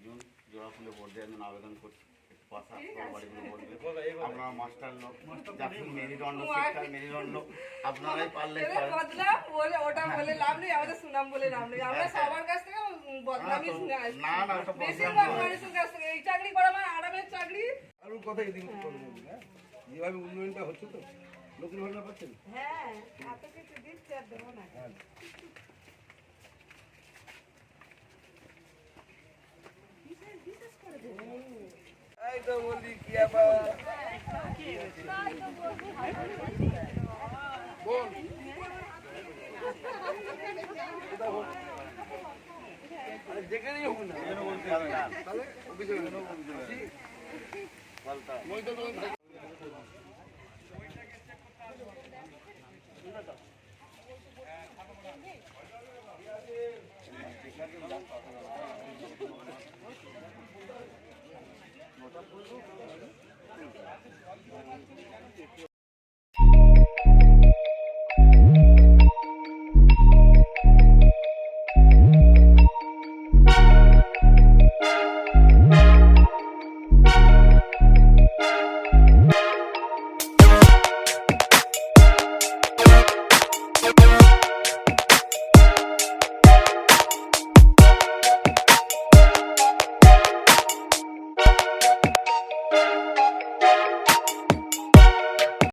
June জোড়া ফুলে vote দেওয়ার জন্য আবেদন করছি। আপনার মাস্টার লোক যাচ্ছেন মেরুদণ্ড শিক্ষা মেরুদণ্ড আপনারাই পারলে বলে ওটা বলে লাভ নেই, আমাদের সুনাম বলে লাভ নেই। আমরা সবার কাছ থেকে বদনামি শুনে আসছি। না না ওটা বেশিরভাগ মানুষের কাছ থেকে এই চাকরি করা মানে আরামের চাকরি। কারোর কথা এদিকে করবো না, যেভাবে উন্নয়নটা হচ্ছে তো নতুন ভাবনা পাচ্ছেন। হ্যাঁ এত কিছু দিচ্ছে আর দেবো না। এই তো বলি কি আবার বল যেখানেই হোক না তাহলে অভিযোগ মই তো তোমার